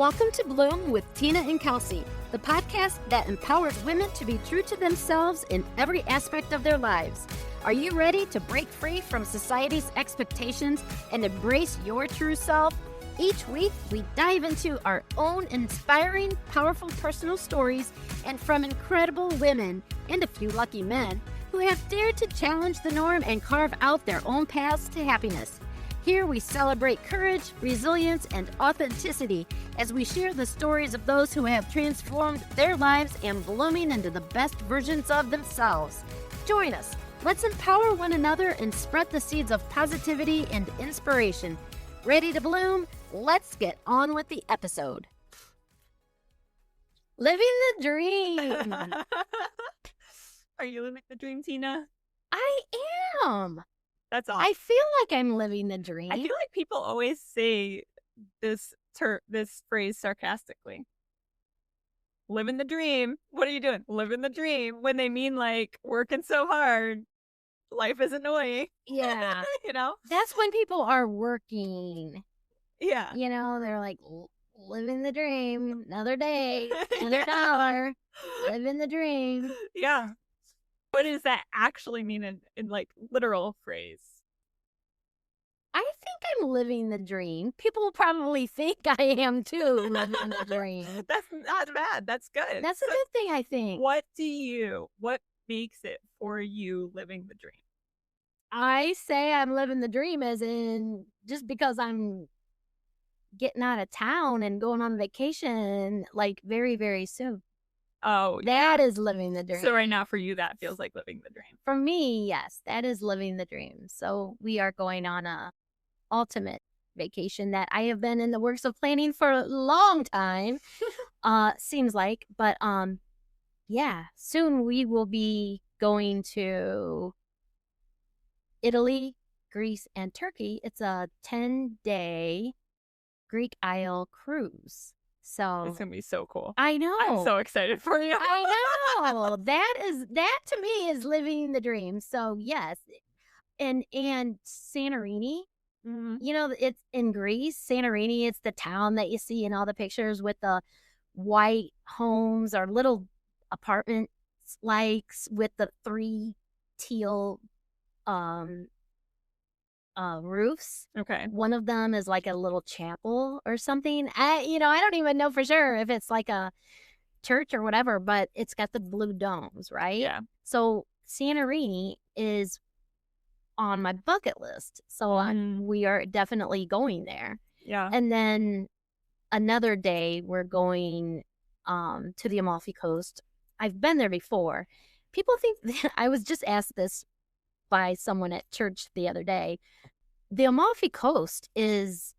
Welcome to Bloom with Tina and Kelsey, the podcast that empowers women to be true to themselves in every aspect of their lives. Are you ready to break free from society's expectations and embrace your true self? Each week, we dive into our own inspiring, powerful personal stories and from incredible women and a few lucky men who have dared to challenge the norm and carve out their own paths to happiness. Here we celebrate courage, resilience, and authenticity as we share the stories of those who have transformed their lives and blooming into the best versions of themselves. Join us. Let's empower one another and spread the seeds of positivity and inspiration. Ready to bloom? Let's get on with the episode. Living the dream. Are you living the dream, Tina? I am. That's awesome. I feel like I'm living the dream. I feel like people always say this phrase sarcastically. Living the dream. What are you doing? Living the dream. When they mean like working so hard, life is annoying. Yeah. You know? That's when people are working. Yeah. You know, they're like, living the dream, another day, another dollar, living the dream. Yeah. What does that actually mean in like literal phrase? I think I'm living the dream. People probably think I am too, living the dream. That's not bad. That's good. That's a good thing, I think. What makes it for you living the dream? I say I'm living the dream as in just because I'm getting out of town and going on vacation like very, very soon. Oh, that is living the dream. So right now for you, that feels like living the dream. For me, yes, that is living the dream. So we are going on a ultimate vacation that I have been in the works of planning for a long time. Seems like, but yeah, soon we will be going to Italy, Greece, and Turkey. It's a 10-day Greek Isle cruise. So it's gonna be so cool. I know. I'm so excited for you. I know. That to me is living the dream. So yes. And Santorini, you know, it's in Greece. Santorini, it's the town that you see in all the pictures with the white homes or little apartments likes with the 3 teal roofs. Okay. One of them is like a little chapel or something. I don't even know for sure if it's like a church or whatever, but it's got the blue domes, right? Yeah. So Santorini is on my bucket list. So we are definitely going there. Yeah. And then another day we're going to the Amalfi Coast. I've been there before. People think I was just asked this by someone at church the other day. The Amalfi Coast is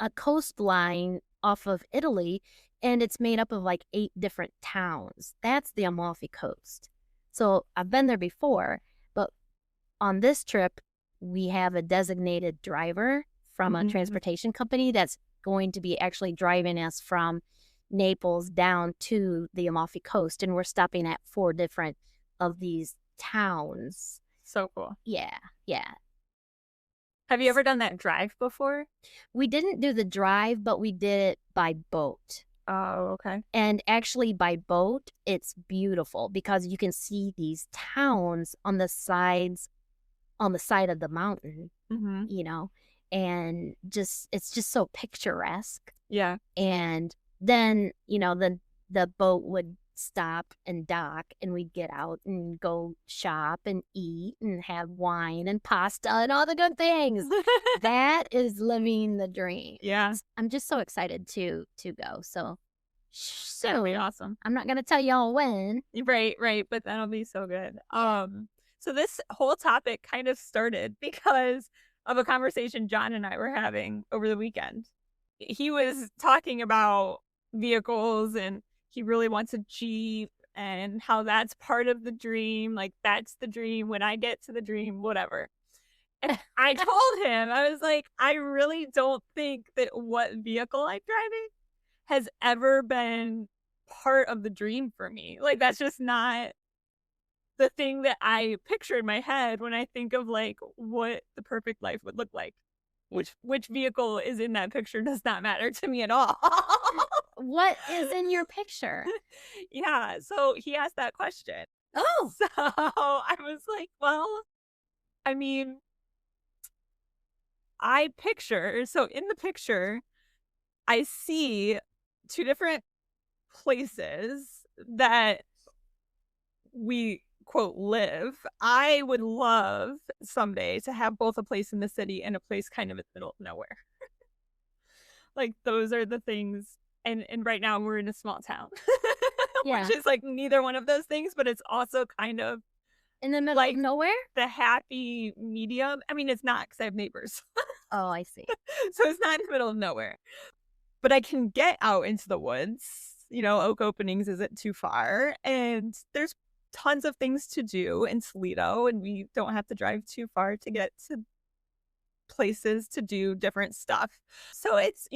a coastline off of Italy, and it's made up of like 8 different towns. That's the Amalfi Coast. So I've been there before, but on this trip, we have a designated driver from a transportation company that's going to be actually driving us from Naples down to the Amalfi Coast, and we're stopping at 4 different of these towns. So cool. Yeah. Have you ever done that drive before? We didn't do the drive, but we did it by boat. Oh, okay. And actually by boat, it's beautiful because you can see these towns on the side of the mountain, you know, and it's just so picturesque. Yeah. And then, you know, the boat would stop and dock, and we'd get out and go shop and eat and have wine and pasta and all the good things. That is living the dream. Yeah. I'm just so excited to go. So that'll be awesome. I'm not gonna tell y'all when. Right, but that'll be so good. So this whole topic kind of started because of a conversation John and I were having over the weekend. He was talking about vehicles and he really wants a Jeep and how that's part of the dream. Like, that's the dream. When I get to the dream, whatever. And I told him, I was like, I really don't think that what vehicle I'm driving has ever been part of the dream for me. Like, that's just not the thing that I picture in my head when I think of like what the perfect life would look like. which vehicle is in that picture does not matter to me at all. What is in your picture? Yeah, so he asked that question. Oh, So I was like, well, I mean, so in the picture, I see two different places that we quote live. I would love someday to have both a place in the city and a place kind of in the middle of nowhere. Like those are the things. And right now we're in a small town, yeah. which is like neither one of those things, but it's also kind of In the middle like of nowhere? the happy medium. I mean, it's not because I have neighbors. Oh, I see. So it's not in the middle of nowhere, but I can get out into the woods. Oak Openings isn't too far, and there's tons of things to do in Toledo, and we don't have to drive too far to get to places to do different stuff. So it's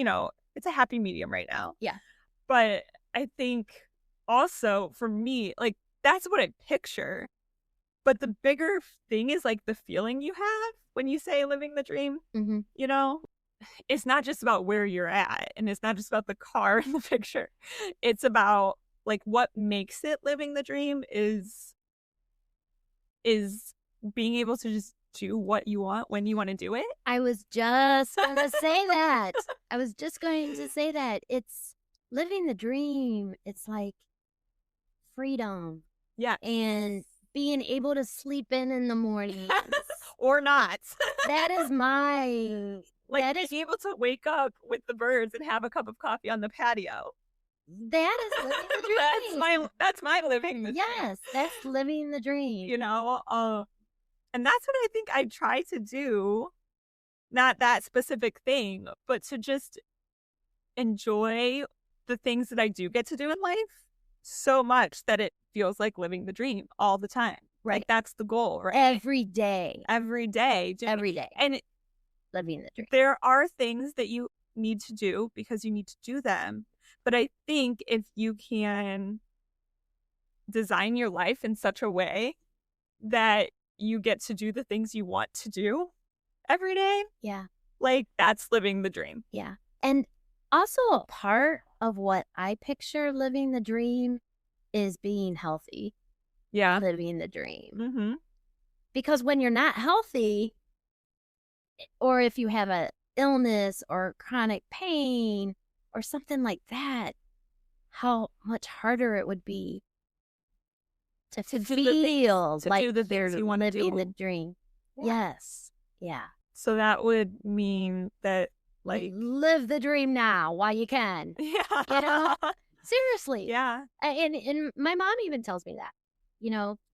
a happy medium right now. Yeah. But I think also for me, like that's what I picture. But the bigger thing is like the feeling you have when you say living the dream. Mm-hmm. It's not just about where you're at, and it's not just about the car in the picture. It's about like what makes it living the dream is being able to just do what you want when you want to do it. I was just going to say that. It's living the dream. It's like freedom. Yeah. And being able to sleep in the morning. Or not. That is my... Like that is being able to wake up with the birds and have a cup of coffee on the patio. That is living the dream. That's my living the dream. Yes, that's living the dream. And that's what I think I try to do. Not that specific thing, but to just enjoy the things that I do get to do in life so much that it feels like living the dream all the time. Right. Like that's the goal, right? Every day. Every day. Every day. And living the dream. There are things that you need to do because you need to do them. But I think if you can design your life in such a way that you get to do the things you want to do every day. Yeah. Like that's living the dream. Yeah. And also a part of what I picture living the dream is being healthy. Yeah. Living the dream. Mm-hmm. Because when you're not healthy, or if you have a illness or chronic pain or something like that, how much harder it would be to feel like they're living the dream. Yeah. Yes. Yeah. So that would mean that like live the dream now while you can. Yeah. Seriously. Yeah. And my mom even tells me that.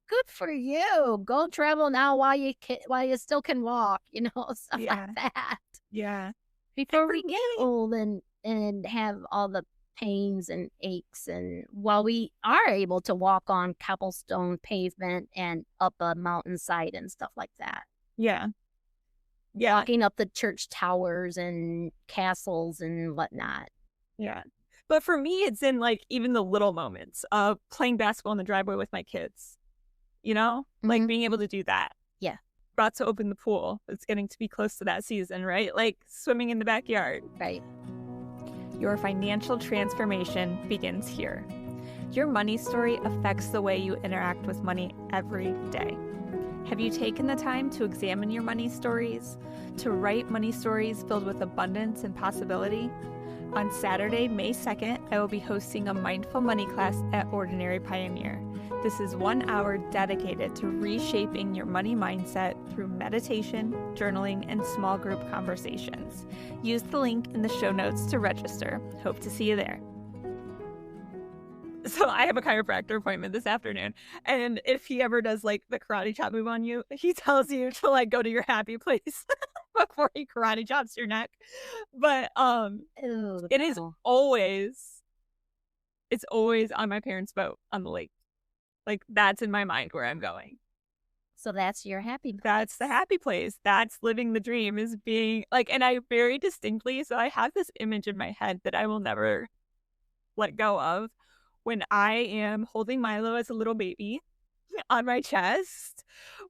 Good for you. Go travel now while you still can walk, stuff like that. Yeah. Before we get old and have all the pains and aches, and while we are able to walk on cobblestone pavement and up a mountainside and stuff like that. Yeah. Yeah. Walking up the church towers and castles and whatnot. Yeah. But for me, it's in like even the little moments of playing basketball in the driveway with my kids. Like being able to do that. Yeah. About to open the pool. It's getting to be close to that season, right? Like swimming in the backyard. Right. Your financial transformation begins here. Your money story affects the way you interact with money every day. Have you taken the time to examine your money stories, to write money stories filled with abundance and possibility? On Saturday, May 2nd, I will be hosting a mindful money class at Ordinary Pioneer. This is 1 hour dedicated to reshaping your money mindset through meditation, journaling, and small group conversations. Use the link in the show notes to register. Hope to see you there. So I have a chiropractor appointment this afternoon, and if he ever does like the karate chop move on you, he tells you to like go to your happy place before he karate chops your neck. But it is always on my parents' boat on the lake. Like that's in my mind where I'm going. So that's your happy place. That's the happy place. That's living the dream, is being like, and I very distinctly, so I have this image in my head that I will never let go of. When I am holding Milo as a little baby on my chest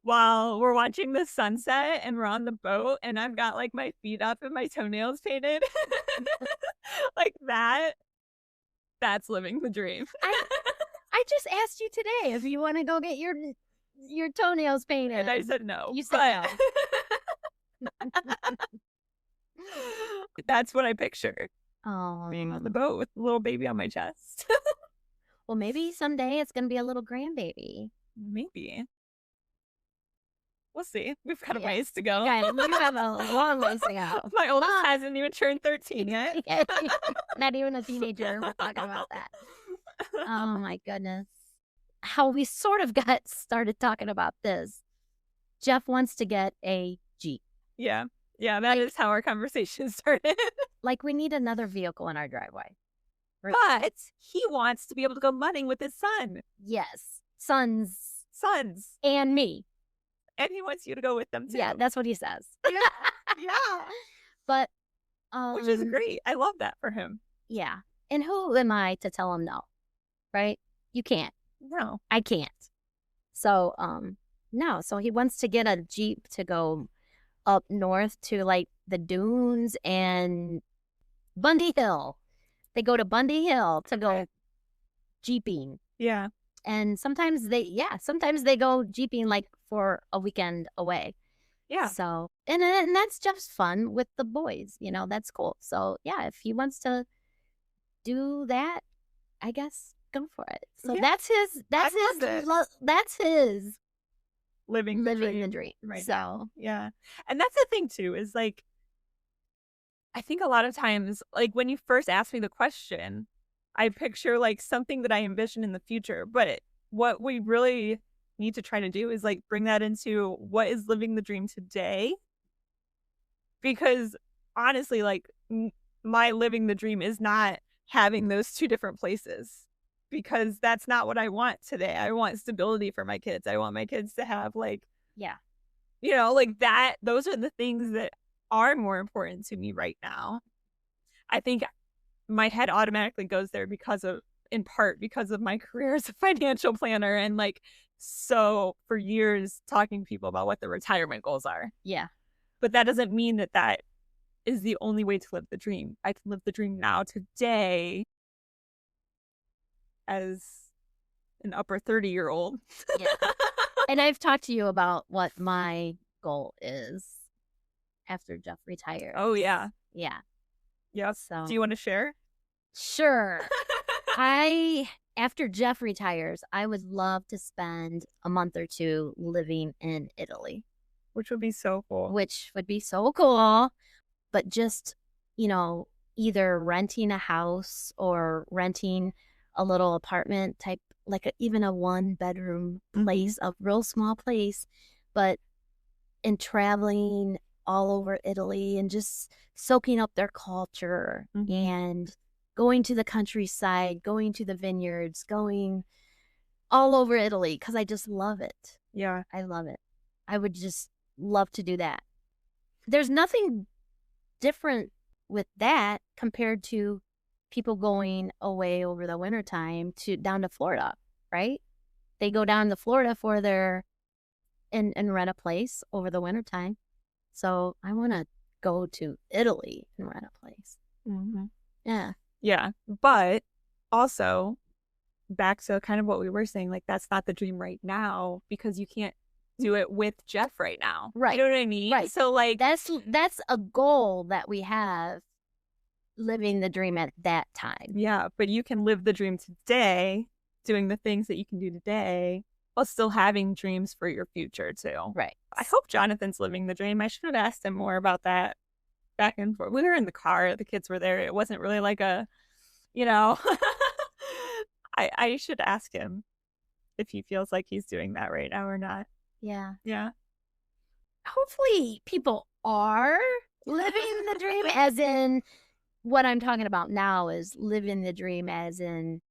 while we're watching the sunset and we're on the boat and I've got like my feet up and my toenails painted. Like that's living the dream. I just asked you today if you want to go get your toenails painted. And I said no. You said no. That's what I picture. Oh, Being on the boat with the little baby on my chest. well, maybe someday it's gonna be a little grandbaby. Maybe. We'll see. We've got a Yeah. ways to go. Yeah, we have a long ways to go. My oldest hasn't even turned 13 yet. Not even a teenager. We're talking about that. Oh my goodness. How we sort of got started talking about this. Jeff wants to get a Jeep. Yeah. Yeah, that is how our conversation started. Like we need another vehicle in our driveway. But he wants to be able to go mudding with his son. Yes. Sons. And me. And he wants you to go with them too. Yeah, that's what he says. Yeah. But which is great. I love that for him. Yeah. And who am I to tell him no? Right? You can't. No. I can't. So no. So he wants to get a Jeep to go up north to like the dunes and Bundy Hill. They go to Bundy Hill to go jeeping. Yeah. And sometimes they go jeeping like for a weekend away. Yeah. So, and that's just fun with the boys, you know, that's cool. So yeah, if he wants to do that, I guess go for it. So yeah. that's his living the dream. Right. So now. Yeah. And that's the thing too, is like, I think a lot of times, like when you first asked me the question, I picture like something that I envision in the future, but what we really need to try to do is like bring that into what is living the dream today. Because honestly, like my living the dream is not having those two different places, because that's not what I want today. I want stability for my kids. I want my kids to have like, yeah, you know, like that. Those are the things that are more important to me right now. I think my head automatically goes there in part because of my career as a financial planner and like, so for years talking to people about what their retirement goals are. Yeah. But that doesn't mean that is the only way to live the dream. I can live the dream now today as an upper 30-year-old. Yeah. And I've talked to you about what my goal is after Jeff retires. Oh, yeah. Yeah. Yes. So, do you want to share? Sure. After Jeff retires, I would love to spend a month or two living in Italy. Which would be so cool. But just, you know, either renting a house or renting a little apartment type, like even a 1-bedroom place, a real small place, and traveling all over Italy and just soaking up their culture and going to the countryside, going to the vineyards, going all over Italy because I just love it. Yeah. I love it. I would just love to do that. There's nothing different with that compared to people going away over the wintertime down to Florida, right? They go down to Florida for and rent a place over the wintertime. So I want to go to Italy and rent a place. Yeah. Yeah. But also back to kind of what we were saying, like that's not the dream right now because you can't do it with Jeff right now. Right. You know what I mean? Right. So like that's a goal that we have, living the dream at that time. Yeah. But you can live the dream today, doing the things that you can do today while still having dreams for your future too. Right. I hope Jonathan's living the dream. I should have asked him more about that back and forth. We were in the car. The kids were there. It wasn't really like a, you know, I should ask him if he feels like he's doing that right now or not. Yeah. Yeah. Hopefully people are living the dream, as in what I'm talking about now is living the dream as in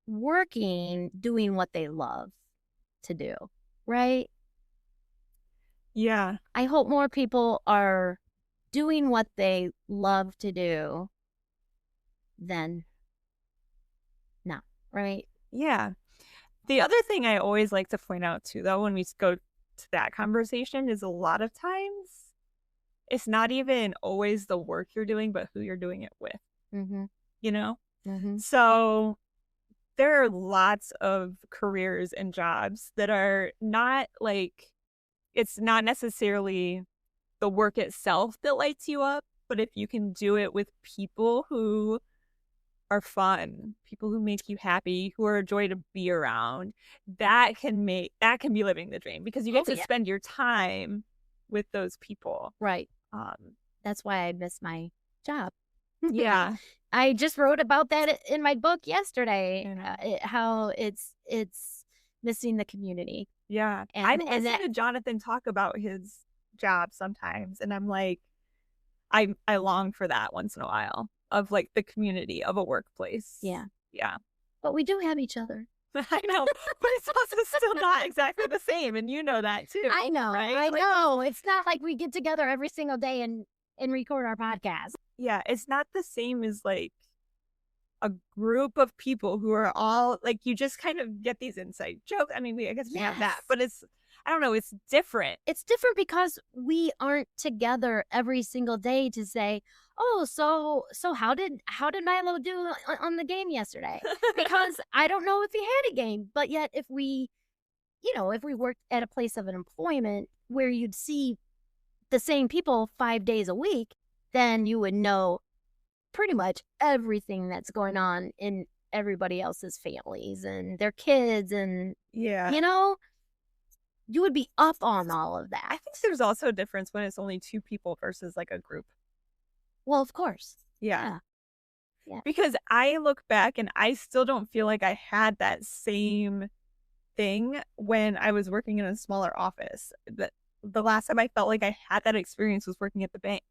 working, doing what they love to do, right? Yeah. I hope more people are doing what they love to do than not, right? Yeah. The other thing I always like to point out too, though, when we go to that conversation is a lot of times it's not even always the work you're doing, but who you're doing it with, you know? So there are lots of careers and jobs that are not like, it's not necessarily the work itself that lights you up, but if you can do it with people who are fun, people who make you happy, who are a joy to be around, that can be living the dream, because you get to spend your time with those people. Right. That's why I miss my job. Yeah. I just wrote about that in my book yesterday, how it's missing the community. Yeah. I listen to Jonathan talk about his job sometimes, and I'm like, I long for that once in a while, of like the community of a workplace. Yeah. Yeah. But we do have each other. I know, but it's also still not exactly the same, and you know that too. I know, right? I know. It's not like we get together every single day and record our podcast. Yeah, it's not the same as like a group of people who are all like, you just kind of get these inside jokes. I mean, I guess we have that, but it's, I don't know, it's different. It's different because we aren't together every single day to say, oh, so how did Milo do on the game yesterday? Because I don't know if he had a game, but yet if we worked at a place of an employment where you'd see the same people 5 days a week, then you would know pretty much everything that's going on in everybody else's families and their kids, and you would be up on all of that. I think there's also a difference when it's only two people versus like a group. Well, of course. Yeah. Because I look back and I still don't feel like I had that same thing when I was working in a smaller office. The last time I felt like I had that experience was working at the bank.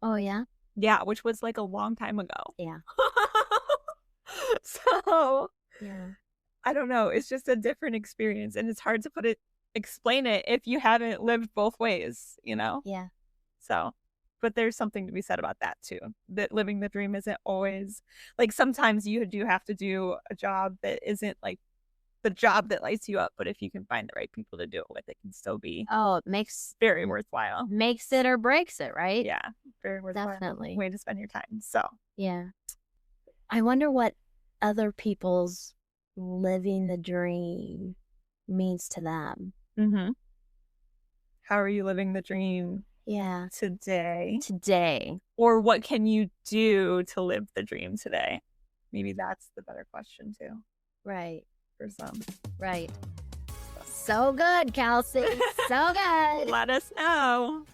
Oh, yeah? Yeah, which was like a long time ago. Yeah. So, I don't know. It's just a different experience, and it's hard to explain it if you haven't lived both ways, Yeah. So, but there's something to be said about that too. That living the dream isn't always like, sometimes you do have to do a job that isn't like the job that lights you up, but if you can find the right people to do it with, it can still be it makes very worthwhile. Makes it or breaks it, right? Yeah, very worthwhile. Definitely. Way to spend your time. So yeah, I wonder what other people's living the dream means to them. How are you living the dream? Yeah, today, or what can you do to live the dream today? Maybe that's the better question too. Right. For some. Right. So good, Kelsey. So good. Let us know.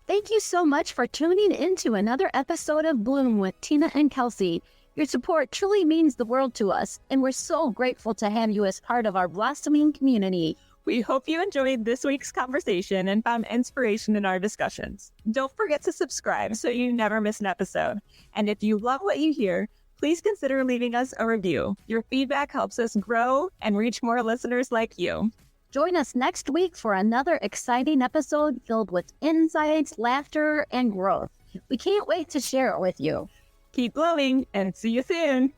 Thank you so much for tuning into another episode of Bloom with Tina and Kelsey. Your support truly means the world to us, and we're so grateful to have you as part of our blossoming community. We hope you enjoyed this week's conversation and found inspiration in our discussions. Don't forget to subscribe so you never miss an episode. And if you love what you hear, please consider leaving us a review. Your feedback helps us grow and reach more listeners like you. Join us next week for another exciting episode filled with insights, laughter, and growth. We can't wait to share it with you. Keep glowing and see you soon.